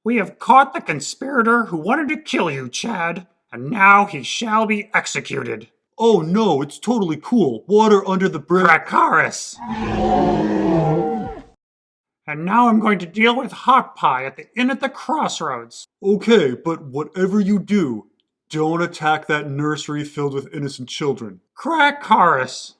We have caught the conspirator who wanted to kill you, Chad, and now he shall be executed. Oh no, it's totally cool. Water under the bridge. Crakaris! And now I'm going to deal with Hot Pie at the inn at the crossroads. Okay, but whatever you do, don't attack that nursery filled with innocent children. Crakaris!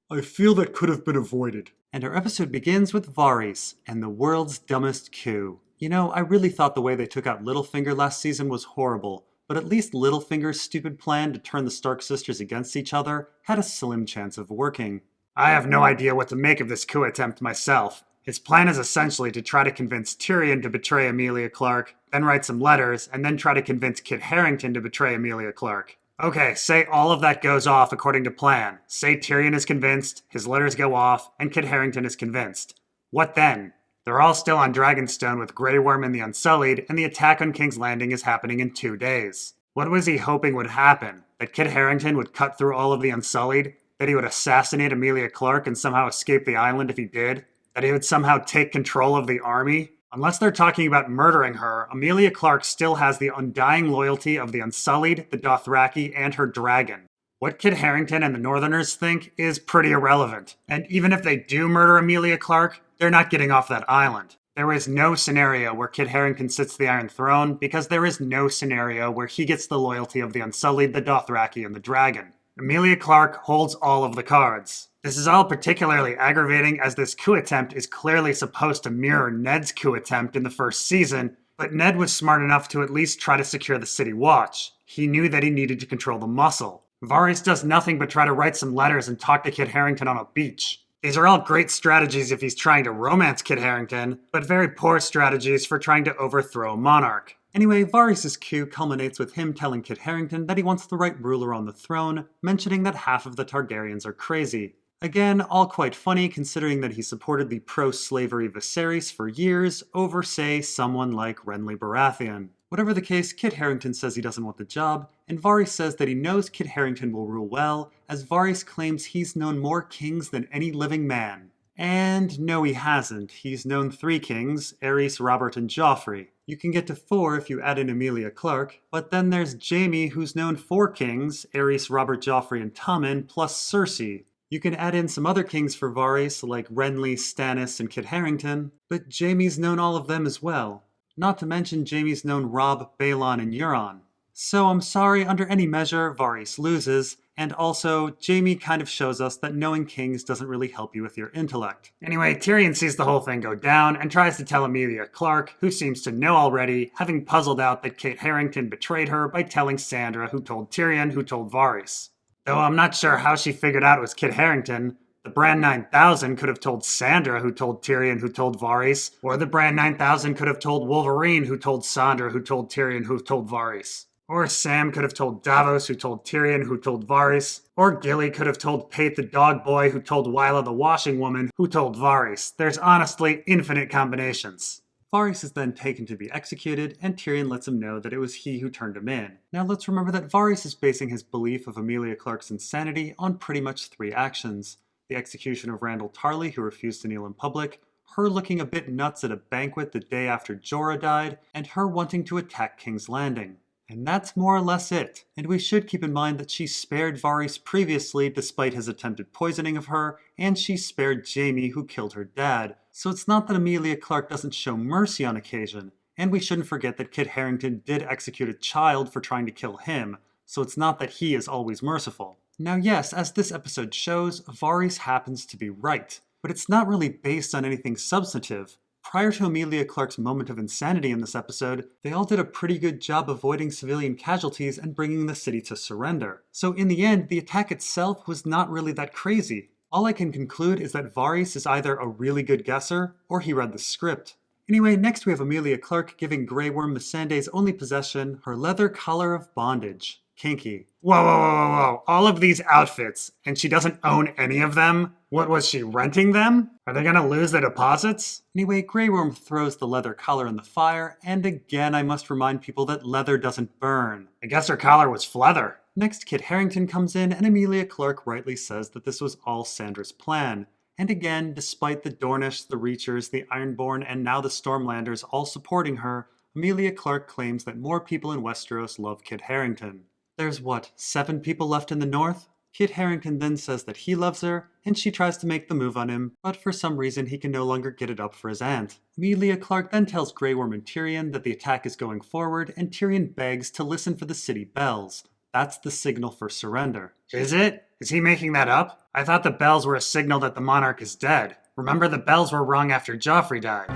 I feel that could have been avoided. And our episode begins with Varys and the world's dumbest coup. You know, I really thought the way they took out Littlefinger last season was horrible, but at least Littlefinger's stupid plan to turn the Stark sisters against each other had a slim chance of working. I have no idea what to make of this coup attempt myself. His plan is essentially to try to convince Tyrion to betray Emilia Clarke, then write some letters, and then try to convince Kit Harington to betray Emilia Clarke. Okay, say all of that goes off according to plan. Say Tyrion is convinced, his letters go off, and Kit Harington is convinced. What then? They're all still on Dragonstone with Grey Worm and the Unsullied, and the attack on King's Landing is happening in 2 days. What was he hoping would happen? That Kit Harington would cut through all of the Unsullied? That he would assassinate Emilia Clarke and somehow escape the island if he did? That he would somehow take control of the army? Unless they're talking about murdering her, Emilia Clarke still has the undying loyalty of the Unsullied, the Dothraki, and her dragon. What Kit Harington and the Northerners think is pretty irrelevant. And even if they do murder Emilia Clarke, they're not getting off that island. There is no scenario where Kit Harington sits the Iron Throne, because there is no scenario where he gets the loyalty of the Unsullied, the Dothraki, and the dragon. Emilia Clarke holds all of the cards. This is all particularly aggravating as this coup attempt is clearly supposed to mirror Ned's coup attempt in the first season, but Ned was smart enough to at least try to secure the City Watch. He knew that he needed to control the muscle. Varys does nothing but try to write some letters and talk to Kit Harington on a beach. These are all great strategies if he's trying to romance Kit Harington, but very poor strategies for trying to overthrow a monarch. Anyway, Varys' coup culminates with him telling Kit Harington that he wants the right ruler on the throne, mentioning that half of the Targaryens are crazy. Again, all quite funny considering that he supported the pro-slavery Viserys for years over, say, someone like Renly Baratheon. Whatever the case, Kit Harington says he doesn't want the job, and Varys says that he knows Kit Harington will rule well, as Varys claims he's known more kings than any living man. And no, he hasn't. He's known 3 kings, Aerys, Robert, and Joffrey. You can get to 4 if you add in Emilia Clarke, but then there's Jaime, who's known 4 kings, Aerys, Robert, Joffrey, and Tommen, plus Cersei. You can add in some other kings for Varys, like Renly, Stannis, and Kit Harington, but Jaime's known all of them as well. Not to mention Jaime's known Robb, Balon, and Euron. So I'm sorry, under any measure, Varys loses, and also, Jaime kind of shows us that knowing kings doesn't really help you with your intellect. Anyway, Tyrion sees the whole thing go down and tries to tell Emilia Clarke, who seems to know already, having puzzled out that Kit Harington betrayed her by telling Sandra, who told Tyrion, who told Varys. Though I'm not sure how she figured out it was Kit Harington. The Bran 9000 could have told Sandra, who told Tyrion, who told Varys, or the Bran 9000 could have told Wolverine, who told Sandra, who told Tyrion, who told Varys. Or Sam could have told Davos, who told Tyrion, who told Varys. Or Gilly could have told Pate the dog boy, who told Wyla the washing woman, who told Varys. There's honestly infinite combinations. Varys is then taken to be executed, and Tyrion lets him know that it was he who turned him in. Now let's remember that Varys is basing his belief of Emilia Clarke's insanity on pretty much 3 actions. The execution of Randall Tarley, who refused to kneel in public, her looking a bit nuts at a banquet the day after Jorah died, and her wanting to attack King's Landing. And that's more or less it. And we should keep in mind that she spared Varys previously despite his attempted poisoning of her, and she spared Jaime who killed her dad. So it's not that Emilia Clarke doesn't show mercy on occasion. And we shouldn't forget that Kit Harington did execute a child for trying to kill him, so it's not that he is always merciful. Now yes, as this episode shows, Varys happens to be right, but it's not really based on anything substantive. Prior to Emilia Clarke's moment of insanity in this episode, they all did a pretty good job avoiding civilian casualties and bringing the city to surrender. So in the end, the attack itself was not really that crazy. All I can conclude is that Varys is either a really good guesser, or he read the script. Anyway, next we have Emilia Clarke giving Grey Worm Missandei's only possession, her leather collar of bondage. Kinky. Whoa. All of these outfits, and she doesn't own any of them? What was she, renting them? Are they gonna lose their deposits? Anyway, Grey Worm throws the leather collar in the fire, and again I must remind people that leather doesn't burn. I guess her collar was fleather. Next, Kit Harington comes in, and Emilia Clarke rightly says that this was all Sandra's plan. And again, despite the Dornish, the Reachers, the Ironborn, and now the Stormlanders all supporting her, Emilia Clarke claims that more people in Westeros love Kit Harington. There's 7 people left in the north? Kit Harington then says that he loves her, and she tries to make the move on him, but for some reason he can no longer get it up for his aunt. Emilia Clarke then tells Grey Worm and Tyrion that the attack is going forward, and Tyrion begs to listen for the city bells. That's the signal for surrender. Is it? Is he making that up? I thought the bells were a signal that the monarch is dead. Remember, the bells were rung after Joffrey died.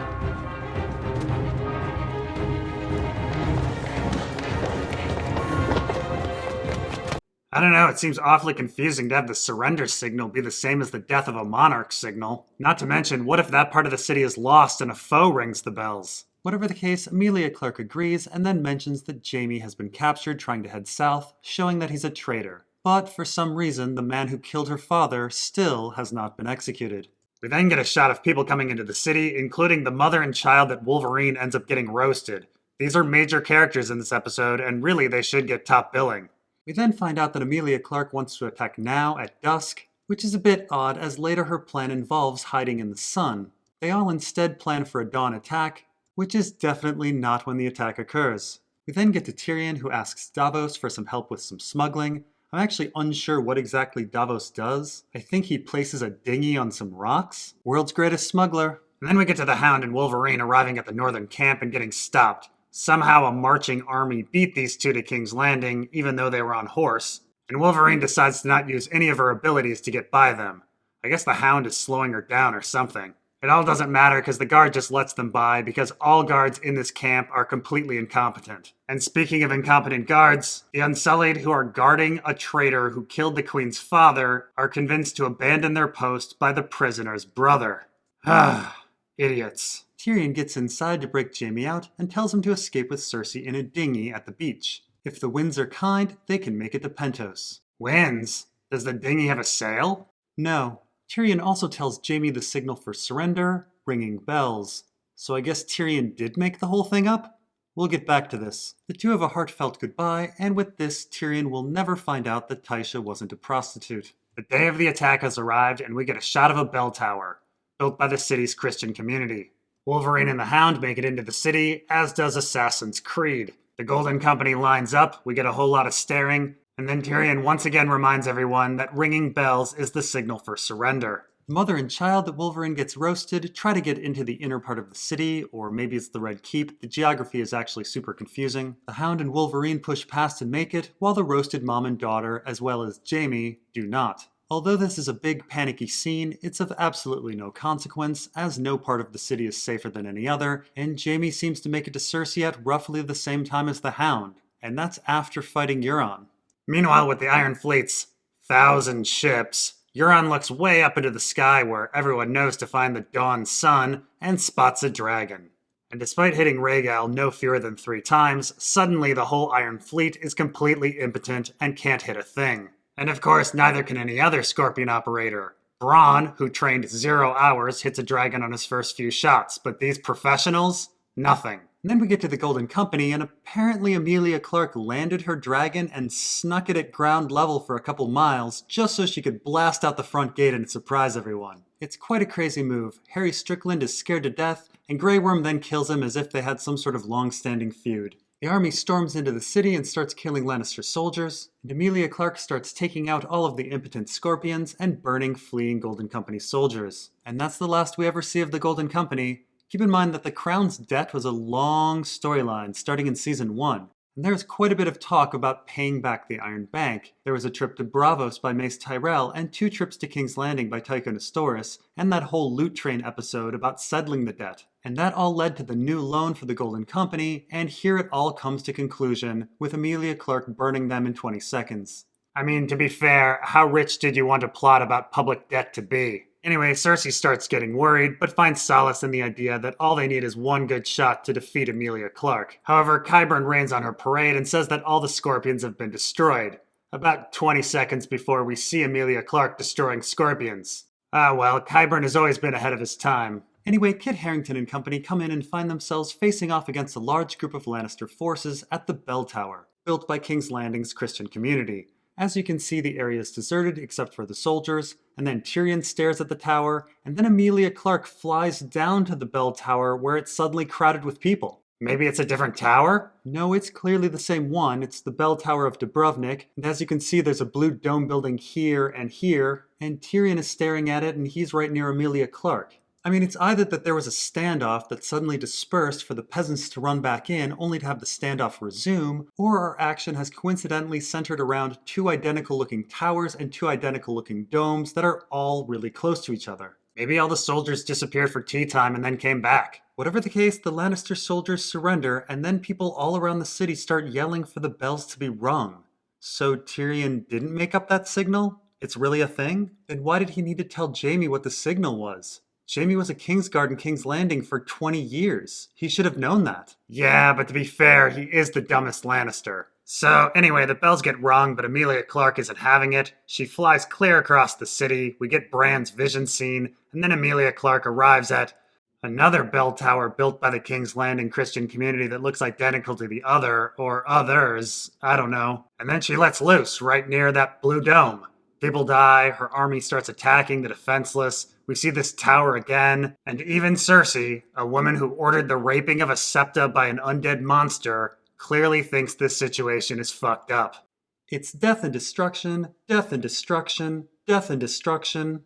I don't know, it seems awfully confusing to have the surrender signal be the same as the death of a monarch signal. Not to mention, what if that part of the city is lost and a foe rings the bells? Whatever the case, Emilia Clarke agrees and then mentions that Jaime has been captured trying to head south, showing that he's a traitor. But for some reason, the man who killed her father still has not been executed. We then get a shot of people coming into the city, including the mother and child that Wolverine ends up getting roasted. These are major characters in this episode, and really they should get top billing. We then find out that Emilia Clarke wants to attack now at dusk, which is a bit odd as later her plan involves hiding in the sun. They all instead plan for a dawn attack, which is definitely not when the attack occurs. We then get to Tyrion, who asks Davos for some help with some smuggling. I'm actually unsure what exactly Davos does. I think he places a dinghy on some rocks. World's greatest smuggler. And then we get to the Hound and Wolverine arriving at the northern camp and getting stopped. Somehow a marching army beat these two to King's Landing, even though they were on horse, and Wolverine decides to not use any of her abilities to get by them. I guess the Hound is slowing her down or something. It all doesn't matter because the guard just lets them by because all guards in this camp are completely incompetent. And speaking of incompetent guards, the Unsullied who are guarding a traitor who killed the Queen's father are convinced to abandon their post by the prisoner's brother. Ah, idiots. Tyrion gets inside to break Jaime out and tells him to escape with Cersei in a dinghy at the beach. If the winds are kind, they can make it to Pentos. Winds? Does the dinghy have a sail? No. Tyrion also tells Jaime the signal for surrender, ringing bells. So I guess Tyrion did make the whole thing up? We'll get back to this. The two have a heartfelt goodbye, and with this, Tyrion will never find out that Tysha wasn't a prostitute. The day of the attack has arrived, and we get a shot of a bell tower, built by the city's Christian community. Wolverine and the Hound make it into the city, as does Assassin's Creed. The Golden Company lines up, we get a whole lot of staring, and then Tyrion once again reminds everyone that ringing bells is the signal for surrender. The mother and child that Wolverine gets roasted try to get into the inner part of the city, or maybe it's the Red Keep. The geography is actually super confusing. The Hound and Wolverine push past and make it, while the roasted mom and daughter, as well as Jaime, do not. Although this is a big panicky scene, it's of absolutely no consequence, as no part of the city is safer than any other, and Jaime seems to make it to Cersei at roughly the same time as the Hound, and that's after fighting Euron. Meanwhile, with the Iron Fleet's 1,000 ships, Euron looks way up into the sky where everyone knows to find the dawn sun and spots a dragon. And despite hitting Rhaegal no fewer than 3 times, suddenly the whole Iron Fleet is completely impotent and can't hit a thing. And of course, neither can any other Scorpion operator. Bronn, who trained 0 hours, hits a dragon on his first few shots, but these professionals? Nothing. And then we get to the Golden Company, and apparently Emilia Clarke landed her dragon and snuck it at ground level for a couple miles, just so she could blast out the front gate and surprise everyone. It's quite a crazy move. Harry Strickland is scared to death, and Grey Worm then kills him as if they had some sort of long-standing feud. The army storms into the city and starts killing Lannister soldiers, and Emilia Clarke starts taking out all of the impotent Scorpions and burning fleeing Golden Company soldiers. And that's the last we ever see of the Golden Company. Keep in mind that the Crown's debt was a long storyline starting in Season 1, and there's quite a bit of talk about paying back the Iron Bank. There was a trip to Braavos by Mace Tyrell, and 2 trips to King's Landing by Tycho Nestoris, and that whole Loot Train episode about settling the debt. And that all led to the new loan for the Golden Company, and here it all comes to conclusion, with Emilia Clarke burning them in 20 seconds. I mean, to be fair, how rich did you want to plot about public debt to be? Anyway, Cersei starts getting worried, but finds solace in the idea that all they need is one good shot to defeat Emilia Clarke. However, Qyburn rains on her parade and says that all the Scorpions have been destroyed, about 20 seconds before we see Emilia Clarke destroying Scorpions. Ah well, Qyburn has always been ahead of his time. Anyway, Kit Harington and company come in and find themselves facing off against a large group of Lannister forces at the Bell Tower, built by King's Landing's Christian community. As you can see, the area is deserted except for the soldiers, and then Tyrion stares at the tower, and then Emilia Clarke flies down to the bell tower where it's suddenly crowded with people. Maybe it's a different tower? No, it's clearly the same one. It's the bell tower of Dubrovnik, and as you can see, there's a blue dome building here, and Tyrion is staring at it, and he's right near Emilia Clarke. I mean, it's either that there was a standoff that suddenly dispersed for the peasants to run back in, only to have the standoff resume, or our action has coincidentally centered around two identical-looking towers and two identical-looking domes that are all really close to each other. Maybe all the soldiers disappeared for tea time and then came back. Whatever the case, the Lannister soldiers surrender, and then people all around the city start yelling for the bells to be rung. So Tyrion didn't make up that signal? It's really a thing? Then why did he need to tell Jaime what the signal was? Jaime was a Kingsguard in King's Landing for 20 years. He should have known that. Yeah, but to be fair, he is the dumbest Lannister. So anyway, the bells get rung, but Emilia Clarke isn't having it. She flies clear across the city, we get Bran's vision scene, and then Emilia Clarke arrives at another bell tower built by the King's Landing Christian community that looks identical to the other, or others, I don't know. And then she lets loose right near that blue dome. People die, her army starts attacking the defenseless, we see this tower again, and even Cersei, a woman who ordered the raping of a septa by an undead monster, clearly thinks this situation is fucked up. It's death and destruction, death and destruction, death and destruction.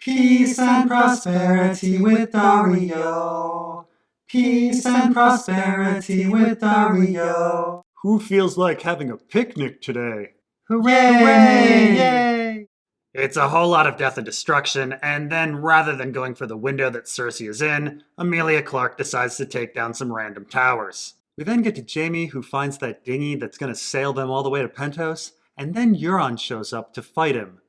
Peace and prosperity with Dario. Peace and prosperity with Dario. Who feels like having a picnic today? Hooray! Hooray! Yay! It's a whole lot of death and destruction, and then rather than going for the window that Cersei is in, Emilia Clarke decides to take down some random towers. We then get to Jaime, who finds that dinghy that's going to sail them all the way to Pentos, and then Euron shows up to fight him.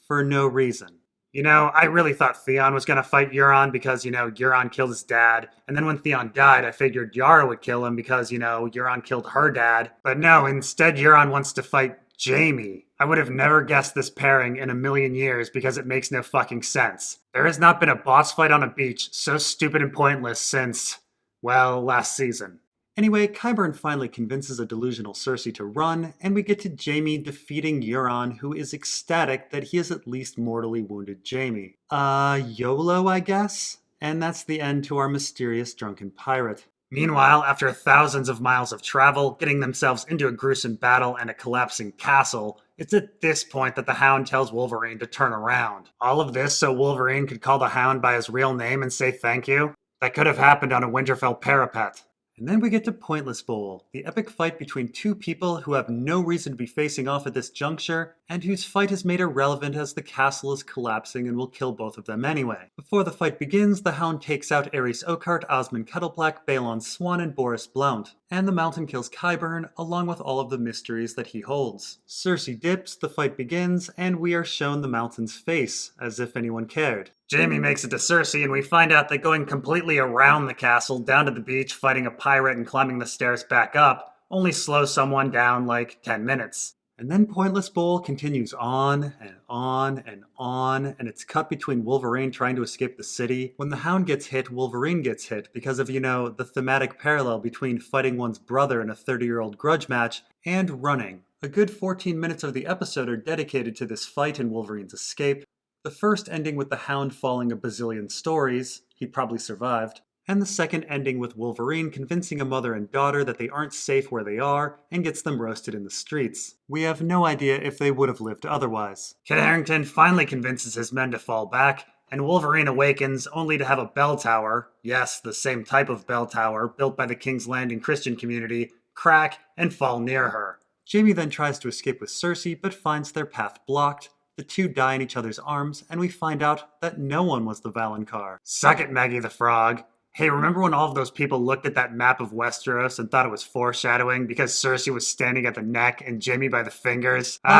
For no reason. You know, I really thought Theon was going to fight Euron because, Euron killed his dad. And then when Theon died, I figured Yara would kill him because, Euron killed her dad. But no, instead Euron wants to fight Jaime. I would have never guessed this pairing in a million years because it makes no fucking sense. There has not been a boss fight on a beach so stupid and pointless since, well, last season. Anyway, Qyburn finally convinces a delusional Cersei to run, and we get to Jaime defeating Euron, who is ecstatic that he has at least mortally wounded Jaime. YOLO, I guess? And that's the end to our mysterious drunken pirate. Meanwhile, after thousands of miles of travel, getting themselves into a gruesome battle and a collapsing castle, it's at this point that the Hound tells Wolverine to turn around. All of this so Wolverine could call the Hound by his real name and say thank you? That could have happened on a Winterfell parapet. And then we get to Pointless Bowl, the epic fight between two people who have no reason to be facing off at this juncture, and whose fight is made irrelevant as the castle is collapsing and will kill both of them anyway. Before the fight begins, the Hound takes out Aerys Oakheart, Osmond Kettleblack, Balon Swan, and Boris Blount, and the Mountain kills Qyburn, along with all of the mysteries that he holds. Cersei dips, the fight begins, and we are shown the Mountain's face, as if anyone cared. Jaime makes it to Cersei, and we find out that going completely around the castle, down to the beach, fighting a pirate and climbing the stairs back up, only slows someone down like 10 minutes. And then Pointless Bowl continues on and on and on, and it's cut between Wolverine trying to escape the city. When the Hound gets hit, Wolverine gets hit because of, the thematic parallel between fighting one's brother in a 30-year-old grudge match and running. A good 14 minutes of the episode are dedicated to this fight and Wolverine's escape. The first ending with the Hound falling a bazillion stories, he probably survived, and the second ending with Wolverine convincing a mother and daughter that they aren't safe where they are and gets them roasted in the streets. We have no idea if they would have lived otherwise. Kit Harington finally convinces his men to fall back, and Wolverine awakens only to have a bell tower, yes, the same type of bell tower built by the King's Landing Christian community, crack and fall near her. Jaime then tries to escape with Cersei but finds their path blocked. The two die in each other's arms, and we find out that no one was the Valonqar. Suck it, Maggie the Frog. Hey, remember when all of those people looked at that map of Westeros and thought it was foreshadowing because Cersei was standing at the neck and Jaime by the fingers? What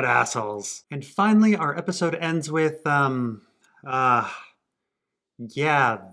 assholes. And finally, our episode ends with,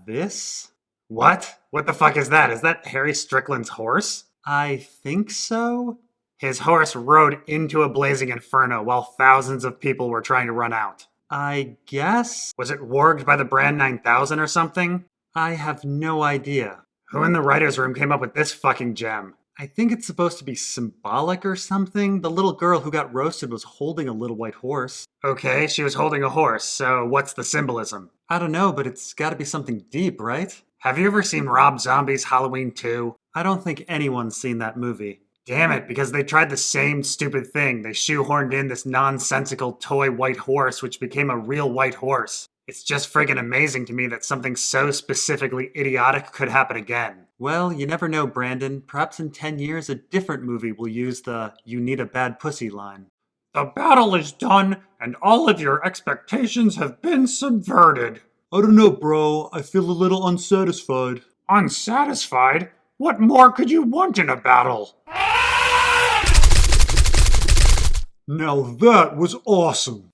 this? What? What the fuck is that? Is that Harry Strickland's horse? I think so? His horse rode into a blazing inferno while thousands of people were trying to run out. I guess? Was it warged by the Brand 9000 or something? I have no idea. Who in the writer's room came up with this fucking gem? I think it's supposed to be symbolic or something. The little girl who got roasted was holding a little white horse. Okay, she was holding a horse, so what's the symbolism? I don't know, but it's gotta be something deep, right? Have you ever seen Rob Zombie's Halloween 2? I don't think anyone's seen that movie. Damn it, because they tried the same stupid thing. They shoehorned in this nonsensical toy white horse, which became a real white horse. It's just friggin' amazing to me that something so specifically idiotic could happen again. Well, you never know, Brandon. Perhaps in 10 years a different movie will use the "you need a bad pussy" line. The battle is done, and all of your expectations have been subverted. I don't know, bro. I feel a little unsatisfied. Unsatisfied? What more could you want in a battle? Now that was awesome.